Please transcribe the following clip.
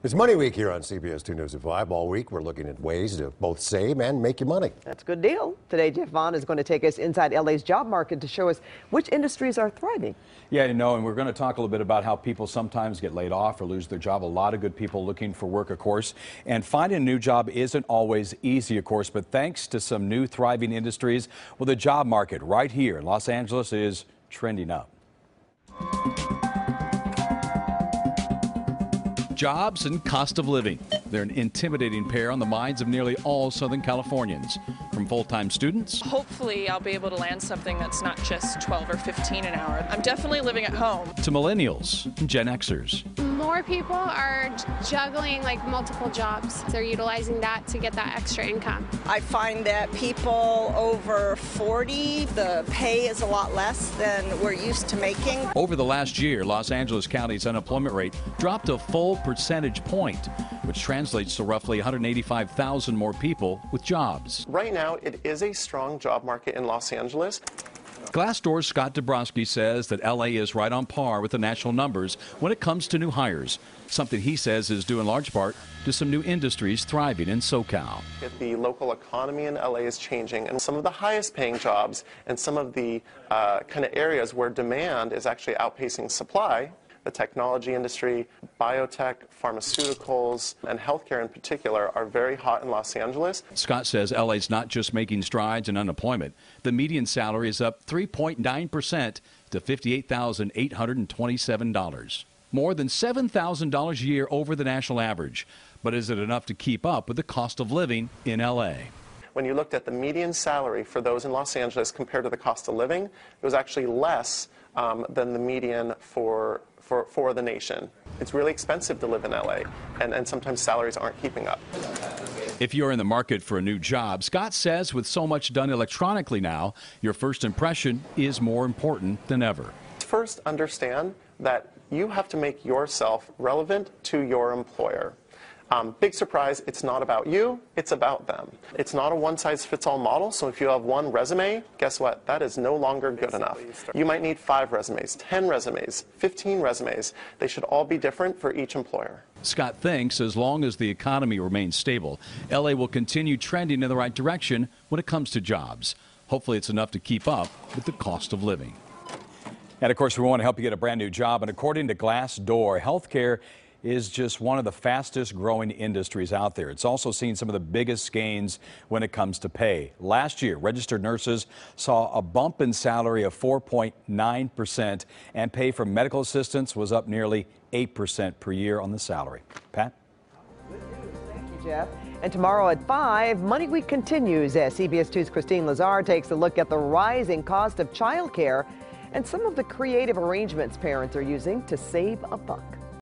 It's Money Week here on CBS 2 News at 5. All week, we're looking at ways to both save and make you money. That's a good deal. Today, Jeff Vaughn is going to take us inside LA's job market to show us which industries are thriving. Yeah, and we're going to talk a little bit about how people sometimes get laid off or lose their job. A lot of good people looking for work, of course. And finding a new job isn't always easy, of course, but thanks to some new thriving industries, well, the job market right here in Los Angeles is trending up. Jobs and cost of living. They're an intimidating pair on the minds of nearly all Southern Californians. From full-time students. Hopefully I'll be able to land something that's not just 12 or 15 an hour. I'm definitely living at home. To millennials and Gen Xers. More people are juggling multiple jobs. They're utilizing that to get that extra income. I find that people over 40, the pay is a lot less than we're used to making. Over the last year, Los Angeles County's unemployment rate dropped a full percentage point, which translates to roughly 185,000 more people with jobs. Right now, it is a strong job market in Los Angeles. Glassdoor's Scott Dabrowski says that LA is right on par with the national numbers when it comes to new hires, something he says is due in large part to some new industries thriving in SoCal. The local economy in LA is changing, and some of the highest paying jobs and some of the kind of areas where demand is actually outpacing supply, the technology industry, biotech, pharmaceuticals, and healthcare in particular are very hot in Los Angeles. Scott says LA's not just making strides in unemployment. The median salary is up 3.9% to $58,827. More than $7,000 a year over the national average. But is it enough to keep up with the cost of living in LA? When you looked at the median salary for those in Los Angeles compared to the cost of living, it was actually less than the median for the nation. It's really expensive to live in LA, and sometimes salaries aren't keeping up. If you're in the market for a new job, Scott says with so much done electronically now, your first impression is more important than ever. First, understand that you have to make yourself relevant to your employer. Big surprise, it's not about you, it's about them. It's not a one-size-fits-all model, so if you have one resume, guess what? That is no longer good enough. You might need 5 resumes, 10 resumes, 15 resumes. They should all be different for each employer. Scott thinks as long as the economy remains stable, LA will continue trending in the right direction when it comes to jobs. Hopefully it's enough to keep up with the cost of living. And of course, we want to help you get a brand new job. And according to Glassdoor, healthcare is just one of the fastest growing industries out there. It's also seen some of the biggest gains when it comes to pay. Last year, registered nurses saw a bump in salary of 4.9%, and pay for medical assistants was up nearly 8% per year on the salary. Pat? Thank you, Jeff. And tomorrow at 5, Money Week continues as CBS 2's Christine Lazar takes a look at the rising cost of childcare and some of the creative arrangements parents are using to save a buck.